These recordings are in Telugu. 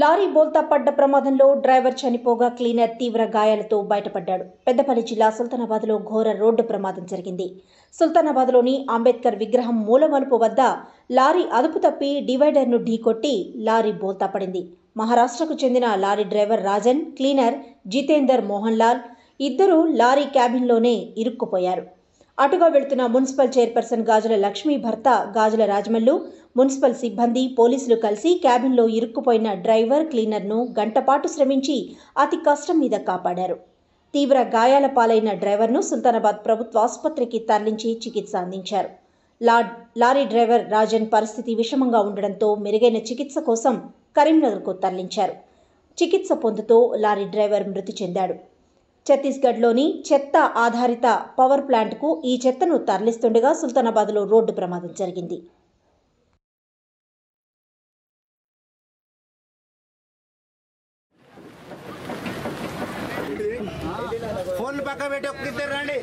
లారీ బోల్తా పడ్డ ప్రమాదంలో డ్రైవర్ చనిపోగా క్లీనర్ తీవ్ర గాయాలతో బయటపడ్డాడు. పెద్దపల్లి జిల్లా సుల్తానాబాద్లో ఘోర రోడ్డు ప్రమాదం జరిగింది. సుల్తానాబాద్లోని అంబేద్కర్ విగ్రహం మూలమలుపు వద్ద లారీ అదుపు తప్పి డివైడర్ను ఢీకొట్టి లారీ బోల్తా పడింది. మహారాష్ట్రకు చెందిన lorry driver Rajan, cleaner Jitender Mohan Lal ఇద్దరూ లారీ క్యాబిన్లోనే ఇరుక్కుపోయారు. అటుగా వెళుతున్న మున్సిపల్ చైర్పర్సన్ గాజుల లక్ష్మీ భర్త గాజుల రాజమల్లు, మున్సిపల్ సిబ్బంది, పోలీసులు కలిసి క్యాబిన్లో ఇరుక్కుపోయిన డ్రైవర్, క్లీనర్ను గంటపాటు శ్రమించి అతి కష్టం మీద కాపాడారు. తీవ్ర గాయాల పాలైన డ్రైవర్ను సుల్తానాబాద్ ప్రభుత్వ ఆసుపత్రికి తరలించి చికిత్స అందించారు. లారీ డ్రైవర్ రాజన్ పరిస్థితి విషమంగా ఉండడంతో మెరుగైన చికిత్స కోసం కరీంనగర్కు తరలించారు. చికిత్స పొందుతూ లారీ డ్రైవర్ మృతి చెందాడు. ఛత్తీస్గఢ్లోని చెత్త ఆధారిత పవర్ ప్లాంట్కు ఈ చెత్తను తరలిస్తుండగా సుల్తానాబాద్లో రోడ్డు ప్రమాదం జరిగింది. ఫోన్ పక్క పెట్టి ఒక్కిద్దరు రండి.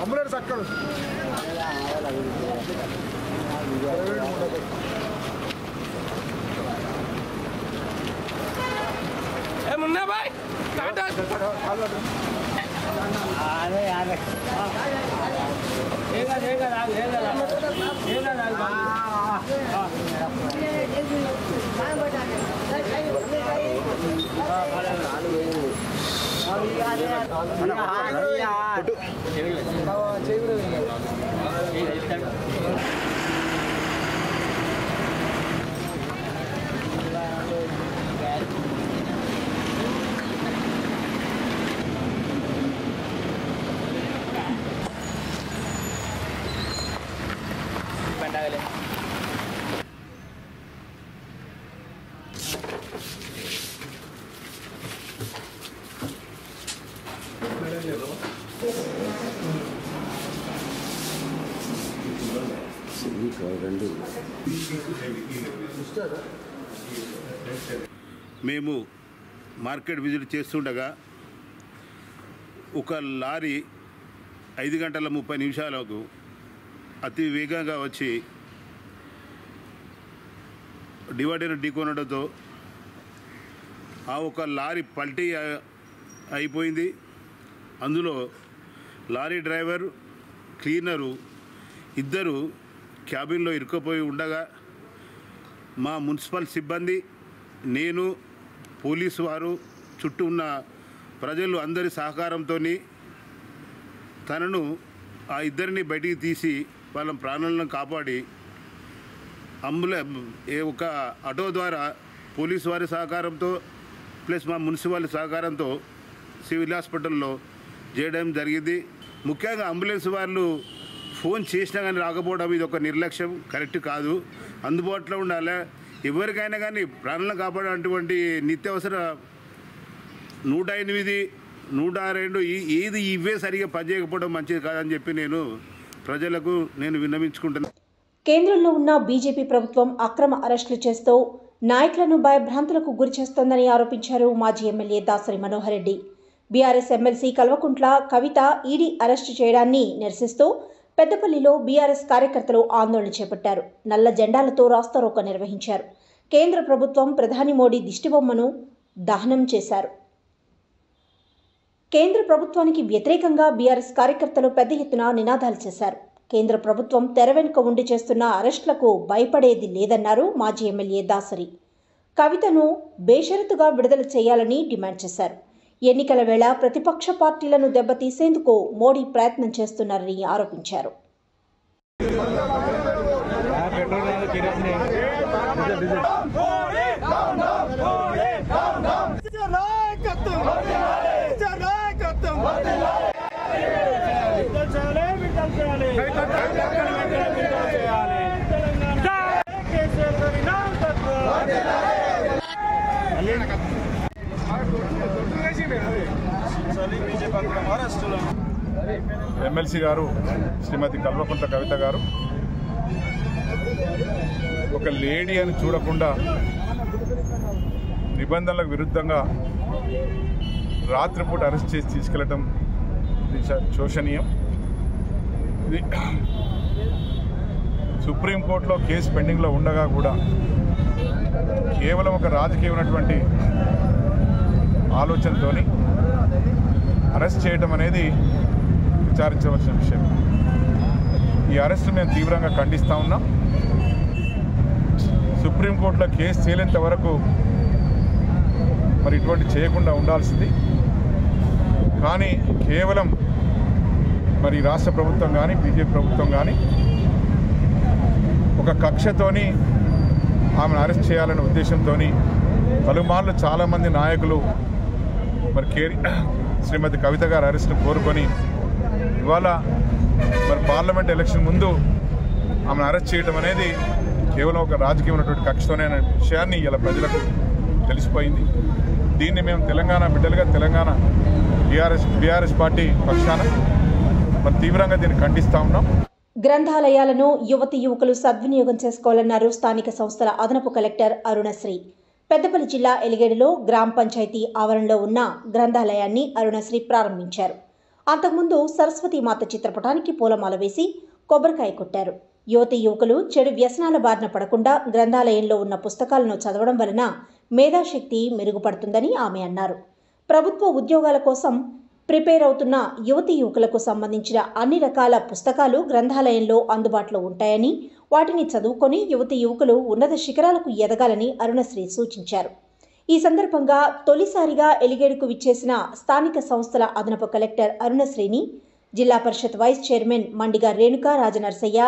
అంబులెన్స్ అక్కడ మున్నా భాయ్ మేము మార్కెట్ విజిట్ చేస్తుండగా ఒక లారీ 5 గంటల 30 నిమిషాలకు అతి వేగంగా వచ్చి డివైడర్ ఢీకొనడంతో ఆ ఒక లారీ పల్టీ అయిపోయింది. అందులో లారీ డ్రైవర్, క్లీనరు ఇద్దరు క్యాబిన్లో ఇరుక్కుపోయి ఉండగా మా మున్సిపల్ సిబ్బంది, నేను, పోలీసు వారు, చుట్టూ ఉన్న ప్రజలు అందరి సహకారంతో తనను ఆ ఇద్దరిని బయటికి తీసి వాళ్ళ ప్రాణాలను కాపాడి ఒక ఆటో ద్వారా పోలీసు వారి సహకారంతో ప్లస్ మా మున్సిపల్ సహకారంతో సివిల్ హాస్పిటల్లో చేయడం జరిగింది. ముఖ్యంగా అంబులెన్స్ వాళ్ళు ఫోన్ చేసినా కానీ రాకపోవడం ఇది ఒక నిర్లక్ష్యం, కరెక్ట్ కాదు. అందుబాటులో ఉండాలి. ఎవరికైనా కానీ ప్రాణాలను కాపాడేటువంటి నిత్యావసర 108, 102 ఏది ఇవే సరిగా పనిచేయకపోవడం మంచిది కాదని చెప్పి ప్రజలకు విన్నవించుకుంటున్నాను. కేంద్రంలో ఉన్న బీజేపీ ప్రభుత్వం అక్రమ అరెస్టులు చేస్తూ నాయకులను భయభ్రాంతులకు గురి చేస్తోందని ఆరోపించారు మాజీ MLA Dasari Manohar Reddy. BRS MLC Kalvakuntla Kavitha ED arrest చేయడాన్ని నిరసిస్తూ పెద్దపల్లిలో బీఆర్ఎస్ కార్యకర్తలు ఆందోళన చేపట్టారు. నల్ల జెండాలతో రాస్తారోకో నిర్వహించారు. కేంద్ర ప్రభుత్వం ప్రధాని మోడీ దిష్టిబొమ్మను దహనం చేశారు. కేంద్ర ప్రభుత్వానికి వ్యతిరేకంగా బీఆర్ఎస్ కార్యకర్తలు పెద్ద ఎత్తున నినాదాలు చేశారు. కేంద్ర ప్రభుత్వం తెర వెనుక ఉండి చేస్తున్న అరెస్టులకు భయపడేది లేదన్నారు మాజీ ఎమ్మెల్యే దాసరి. కవితను బేషరతుగా విడుదల చేయాలని డిమాండ్ చేశారు. ఎన్నికల వేళ ప్రతిపక్ష పార్టీలను దెబ్బతీసేందుకు మోడీ ప్రయత్నం చేస్తున్నారని ఆరోపించారు. ఎమ్మెల్సీ గారు శ్రీమతి కల్వకుంట్ల కవిత గారు ఒక లేడీ అని చూడకుండా నిబంధనలకు విరుద్ధంగా రాత్రిపూట అరెస్ట్ చేసి తీసుకెళ్లడం శోషనీయం. ఇది సుప్రీంకోర్టులో కేసు పెండింగ్లో ఉండగా కూడా కేవలం ఒక రాజకీయమైనటువంటి ఆలోచనతో అరెస్ట్ చేయడం అనేది విచారించవలసిన విషయం. ఈ అరెస్టు మేము తీవ్రంగా ఖండిస్తూ ఉన్నాం. సుప్రీంకోర్టులో కేసు తేలేంత వరకు మరి ఇటువంటి చేయకుండా ఉండాల్సింది. కానీ కేవలం మరి రాష్ట్ర ప్రభుత్వం కానీ బీజేపీ ప్రభుత్వం కానీ ఒక కక్షతోని ఆమెను అరెస్ట్ చేయాలనే ఉద్దేశంతో పలుమార్లు చాలామంది నాయకులు మరి శ్రీమతి కవిత గారు అరెస్ట్ను కోరుకొని ఇవాళ మరి పార్లమెంట్ ఎలక్షన్ ముందు ఆమెను అరెస్ట్ చేయడం అనేది కేవలం ఒక రాజకీయమైనటువంటి కక్షతోనే అనే విషయాన్ని ఇలా ప్రజలకు తెలిసిపోయింది. దీన్ని మేము తెలంగాణ బిడ్డలుగా తెలంగాణ బీఆర్ఎస్ పార్టీ పక్షాన మరి తీవ్రంగా దీన్ని ఖండిస్తూ ఉన్నాం. గ్రంథాలయాలను యువతి యువకులు సద్వినియోగం చేసుకోవాలన్నారు స్థానిక సంస్థల అదనపు కలెక్టర్ అరుణశ్రీ. పెద్దపల్లి జిల్లా ఎలిగేడులో గ్రామ పంచాయతీ ఆవరణలో ఉన్న గ్రంథాలయాన్ని అరుణశ్రీ ప్రారంభించారు. అంతకుముందు సరస్వతీమాత చిత్రపటానికి పూలమాల వేసి కొబ్బరికాయ కొట్టారు. యువతి యువకులు చెడు వ్యసనాల బారిన పడకుండా గ్రంథాలయంలో ఉన్న పుస్తకాలను చదవడం వలన మేధాశక్తి మెరుగుపడుతుందని ఆమె అన్నారు. ప్రభుత్వ ఉద్యోగాల కోసం ప్రిపేర్ అవుతున్న యువతి యువకులకు సంబంధించిన అన్ని రకాల పుస్తకాలు గ్రంథాలయంలో అందుబాటులో ఉంటాయని, వాటిని చదువుకొని యువతి యువకులు ఉన్నత శిఖరాలకు ఎదగాలని అరుణశ్రీ సూచించారు. ఈ సందర్భంగా తొలిసారిగా ఎలిగేడుకు విచ్చేసిన స్థానిక సంస్థల అదనపు కలెక్టర్ అరుణశ్రీని జిల్లా పరిషత్ vice chairman Mandiga Renuka Rajanarsaiah,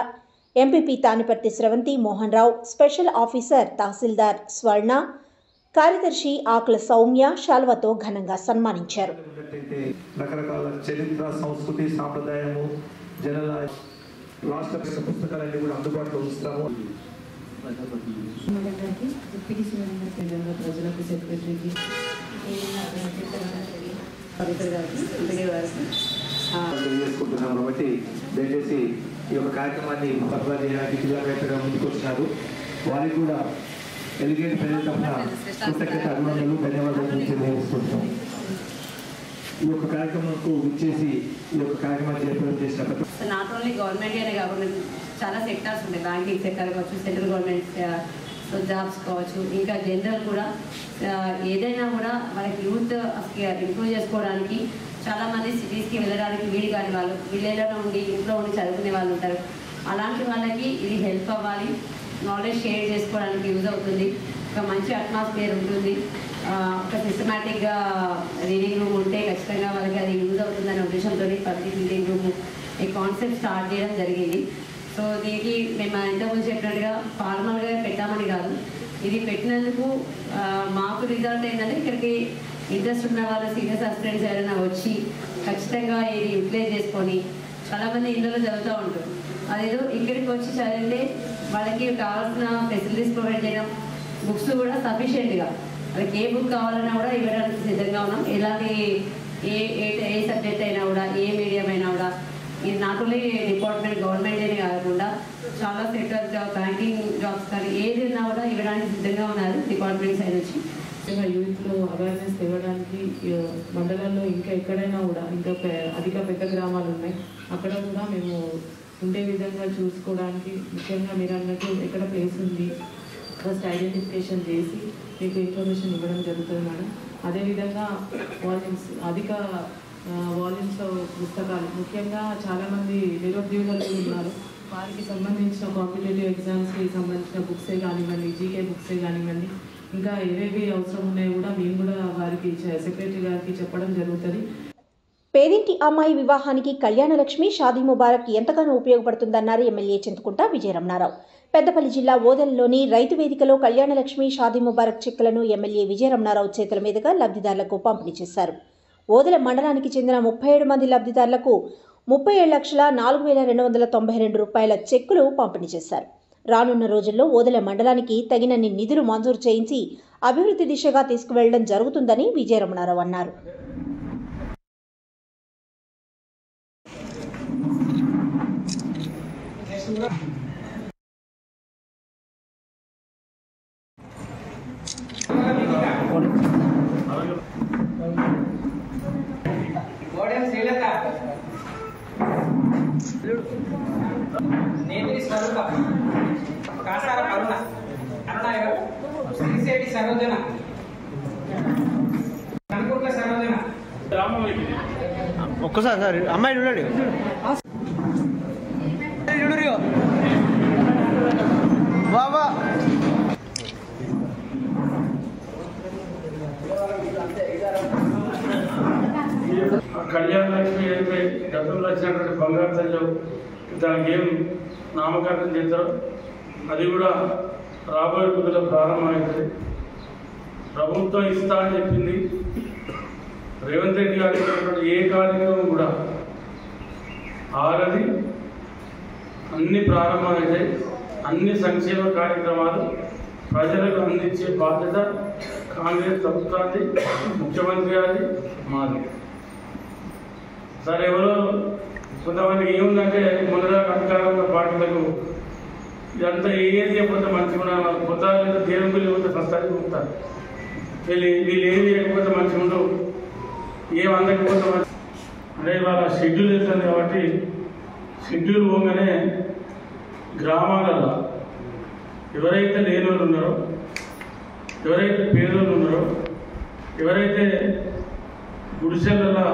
MPP Taniparthi Sravanthi Mohan Rao, special officer తహసీల్దార్ స్వర్ణ, కార్యదర్శి ఆకుల సౌమ్య శాల్వతో ఘనంగా సన్మానించారు. రకరకాల చరిత్ర, సంస్కృతి, సాంప్రదాయము, జనల రాష్ట్ర పుస్తకాలన్నీ కూడా అందుబాటులో ఉంచుతాము. ప్రజలకు సెక్రటరీకి తెలియజేసుకుంటున్నాం. కాబట్టి దయచేసి ఈ యొక్క కార్యక్రమాన్ని సఫలం చేయడానికి కిలోమీటర్గా ముందుకు వచ్చినారు. వారికి కూడా ఎలిగేట్ ప్రజల తరఫున కృతజ్ఞత అభినందనలు ధన్యవాదాలు తెలియజేసుకుంటున్నాం. ఈ యొక్క కార్యక్రమంకు విచ్చేసి ఈ యొక్క కార్యక్రమాన్ని ఏర్పాటు చేసిన నాట్ ఓన్లీ గవర్నమెంట్ అనే కాకుండా చాలా సెక్టార్స్ ఉంటాయి. బ్యాంకింగ్ సెక్టర్ కావచ్చు, సెంట్రల్ గవర్నమెంట్ జాబ్స్ కావచ్చు, ఇంకా జనరల్ కూడా ఏదైనా కూడా మనకి యూత్ ఇంప్రూవ్ చేసుకోవడానికి చాలామంది సిటీస్కి వెళ్ళడానికి వీలు కాని వాళ్ళు విలేజ్లో ఉండి ఇంట్లో ఉండి చదువుకునే వాళ్ళు ఉంటారు. అలాంటి వాళ్ళకి ఇది హెల్ప్ అవ్వాలి, నాలెడ్జ్ షేర్ చేసుకోవడానికి యూజ్ అవుతుంది. ఒక మంచి అట్మాస్ఫియర్ ఉంటుంది. ఒక సిస్టమేటిక్గా రీడింగ్ రూమ్ ఉంటే ఖచ్చితంగా వాళ్ళకి అది యూజ్ అవుతుందనే ఉద్దేశంతో పబ్లిక్ రీడింగ్ రూమ్ ఈ కాన్సెప్ట్ స్టార్ట్ చేయడం జరిగింది. సో దీనికి మేము ఇంతకుముందు చెప్పినట్టుగా ఫార్మల్గా పెట్టామని కాదు, ఇది పెట్టినందుకు మాకు రిజల్ట్ ఏంటంటే ఇక్కడికి ఇంట్రెస్ట్ ఉన్న వాళ్ళు సీనియర్ అసిస్టెంట్స్ ఎవరైనా వచ్చి ఖచ్చితంగా ఇది యూటిలైజ్ చేసుకొని, చాలామంది ఇళ్ళలో చదువుతూ ఉంటారు, అదేదో ఇక్కడికి వచ్చి చదివితే వాళ్ళకి కావాల్సిన ఫెసిలిటీస్ ప్రొవైడ్ చేయడం, బుక్స్ కూడా సఫిషియెంట్గా వాళ్ళకి ఏ బుక్ కావాలన్నా కూడా ఇవ్వడానికి సిద్ధంగా ఉన్నాం. ఎలాంటి ఏ సబ్జెక్ట్ అయినా కూడా, ఏ మీడియం అయినా కూడా, ఇది నాట్ ఓన్లీ డిపార్ట్మెంట్ గవర్నమెంట్ అనే కాకుండా చాలా సెక్టర్ బ్యాంకింగ్ జాబ్స్ కానీ ఏది ఉన్నా కూడా ఇవ్వడానికి సిద్ధంగా ఉన్నారు డిపార్ట్మెంట్ సైడ్ నుంచి. యూత్లో అవేర్నెస్ ఇవ్వడానికి మండలాల్లో ఇంకా ఎక్కడైనా కూడా ఇంకా అధిక పెద్ద గ్రామాలు ఉన్నాయి, అక్కడ కూడా మేము ఉండే విధంగా చూసుకోవడానికి ముఖ్యంగా మీరు అన్నట్టు ఎక్కడ ప్లేస్ ఉంది ఫస్ట్ ఐడెంటిఫికేషన్ చేసి మీకు ఇన్ఫర్మేషన్ ఇవ్వడం జరుగుతుంది మేడం. అదేవిధంగా వాల్యూమ్స్, అధిక వాల్యూమ్స్లో పుస్తకాలు, ముఖ్యంగా చాలామంది నిరుద్యోగులు ఉన్నారు, వారికి సంబంధించిన కాంపిటేటివ్ ఎగ్జామ్స్కి సంబంధించిన బుక్సే కానివ్వండి, జీకే బుక్సే కానివ్వండి, ఇంకా ఏవేవి అవసరం ఉన్నాయో కూడా మేము కూడా వారికి సెక్రటరీ గారికి చెప్పడం జరుగుతుంది. పేదింటి అమ్మాయి వివాహానికి కళ్యాణలక్ష్మి షాదీ ముబారక్ ఎంతగానో ఉపయోగపడుతుందన్నారు ఎమ్మెల్యే చింతకుంట విజయరమణారావు. పెద్దపల్లి జిల్లా ఓదెలలోని రైతు వేదికలో కళ్యాణలక్ష్మి షాదీ ముబారక్ చెక్కులను ఎమ్మెల్యే విజయరమణారావు చేతుల మీదుగా లబ్ధిదారులకు పంపిణీ చేశారు. ఓదెల మండలానికి చెందిన 37 మంది లబ్ధిదారులకు 37,04,292 రూపాయల చెక్కులు పంపిణీ చేశారు. రానున్న రోజుల్లో ఓదెల మండలానికి తగినన్ని నిధులు మంజూరు చేయించి అభివృద్ధి దిశగా తీసుకువెళ్లడం జరుగుతుందని విజయరమణారావు అన్నారు. శ్రీలంక నేటి స్వరూప కాసార కరుణ అరుణ శ్రీశేటి సరోజన కనుకుర్ల సరోజన ఒక్కసారి సార్ అమ్మాయి చూడండి బాబా కళ్యాణ లక్ష్మి అయితే గతంలో వచ్చినటువంటి బంగారు తల్లి దానికి ఏం నామకరణం చేస్తారో అది కూడా రాబోయే రోజుల్లో ప్రారంభమవుతుంది. ప్రభుత్వం ఇస్తా అని చెప్పింది. రేవంత్ రెడ్డి గారు ఇచ్చినటువంటి ఏ కార్యక్రమం కూడా ఆగది. అన్ని ప్రారంభమవుతాయి. అన్ని సంక్షేమ కార్యక్రమాలు ప్రజలకు అందించే బాధ్యత కాంగ్రెస్ ప్రభుత్వాన్ని, ముఖ్యమంత్రి గారి, మాది. సార్ ఎవరో కొంతమందికి ఏముందంటే మొదలగా అధికారంలో పార్టీలకు ఇదంతా ఏది చెప్పితే మంచిగా కొత్త దేవుని లేకపోతే ప్రస్తుతానికి ఉంటారు. వీళ్ళు ఏది చేయకపోతే మంచిగా ఉండవు, ఏం అందకపోతే మంచి అంటే వాళ్ళ షెడ్యూల్ వెళ్తుంది. కాబట్టి షెడ్యూల్ పోగానే గ్రామాలలో ఎవరైతే లేని వాళ్ళు ఉన్నారో, ఎవరైతే పేదోళ్ళు ఉన్నారో, ఎవరైతే గుడిసెలలో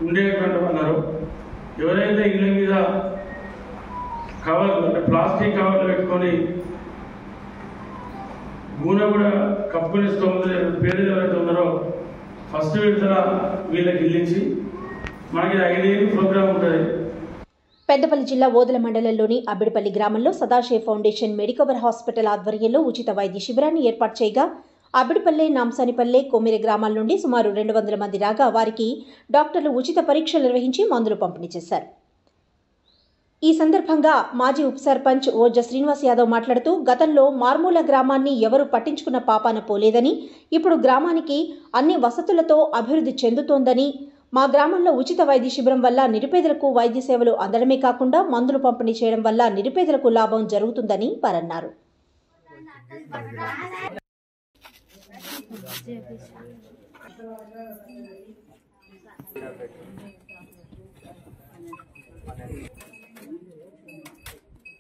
ఉండేటువంటి ఉన్నారో, ఎవరైతే ఇళ్ళ మీద కవర్లు అంటే ప్లాస్టిక్ కవర్లు పెట్టుకొని నూనె కూడా కప్పుకునే స్తోమత పేదలు ఎవరైతే ఉన్నారో ఫస్ట్ విడతల వీళ్ళకి ఇల్లించి మనకి 5 ఏళ్ళు ప్రోగ్రాం ఉంటుంది. పెద్దపల్లి జిల్లా ఓదెల మండలంలోని అబ్బిడిపల్లి గ్రామంలో సదాశివ ఫౌండేషన్ మెడికవర్ హాస్పిటల్ ఆధ్వర్యంలో ఉచిత వైద్య శిబిరాన్ని ఏర్పాటు చేయగా అబ్బిడిపల్లె, నాంసానిపల్లె, కొమ్మిరి గ్రామాల నుండి సుమారు 200 మంది రాగా వారికి డాక్టర్లు ఉచిత పరీక్షలు నిర్వహించి మందులు పంపిణీ చేశారు. ఈ సందర్భంగా మాజీ ఉప సర్పంచ్ ఓజ శ్రీనివాస్ యాదవ్ మాట్లాడుతూ గతంలో మార్మూల గ్రామాన్ని ఎవరూ పట్టించుకున్న పాపాన పోలేదని, ఇప్పుడు గ్రామానికి అన్ని వసతులతో అభివృద్ధి చెందుతోందని, మా గ్రామంలో ఉచిత వైద్య శిబిరం వల్ల నిరుపేదలకు వైద్య సేవలు అందడమే కాకుండా మందులు పంపిణీ చేయడం వల్ల నిరుపేదలకు లాభం జరుగుతుందని వారన్నారు.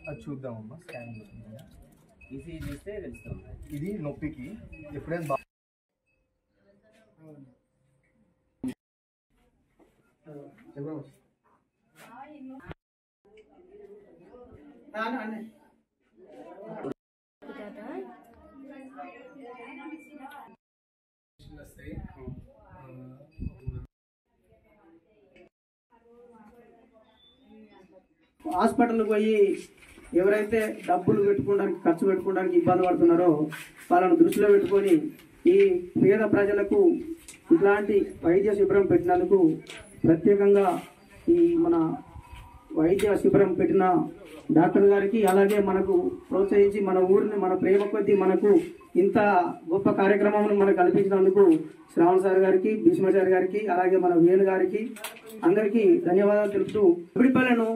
అది చూద్దామమ్మా, స్కాన్ చేసుకుంటా. ఈసీజీ చేస్తే తెలుస్తుంది. ఇది నొప్పికి ఎప్పుడైనా హాస్పిటల్కి పోయి ఎవరైతే డబ్బులు పెట్టుకోవడానికి, ఖర్చు పెట్టుకోవడానికి ఇబ్బంది పడుతున్నారో వాళ్ళను దృష్టిలో పెట్టుకొని ఈ పేద ప్రజలకు ఇట్లాంటి వైద్య శిబిరం పెట్టినందుకు ప్రత్యేకంగా ఈ మన వైద్య శిబిరం పెట్టిన డాక్టర్ గారికి, అలాగే మనకు ప్రోత్సహించి మన ఊరిని మన ప్రేమ కొద్దీ మనకు ఇంత గొప్ప కార్యక్రమం మనకు కల్పించినందుకు శ్రావణ్ సార్ గారికి, భీష్మాచారి గారికి, అలాగే మన వేణు గారికి అందరికీ ధన్యవాదాలు తెలుపుతూ అబ్బిడిపల్లెను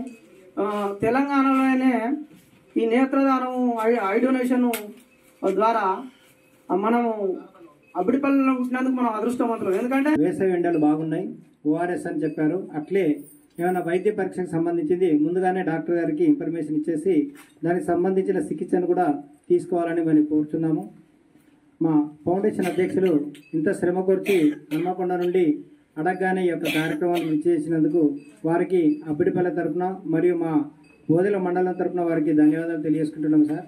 తెలంగాణలోనే ఈ నేత్రదానం ఐ డొనేషన్ ద్వారా మనము అబ్బిడిపల్లెలో పుట్టినందుకు మనం అదృష్టవంతులు. ఎందుకంటే వేసవి ఎండలు బాగున్నాయి, ఓఆర్ఎస్ అని చెప్పారు. అట్లే ఏమైనా వైద్య పరీక్షకు సంబంధించింది ముందుగానే డాక్టర్ గారికి ఇన్ఫర్మేషన్ ఇచ్చేసి దానికి సంబంధించిన చికిత్సను కూడా తీసుకోవాలని మనం కోరుతున్నాము. మా ఫౌండేషన్ అధ్యక్షులు ఇంత శ్రమ కోర్చి హన్మకొండ నుండి అడగగానే ఈ యొక్క కార్యక్రమాన్ని విచ్చేసినందుకు వారికి అబ్బిడిపల్లె తరఫున మరియు మా ఓదెల మండలం తరఫున వారికి ధన్యవాదాలు తెలియజేసుకుంటున్నాం సార్.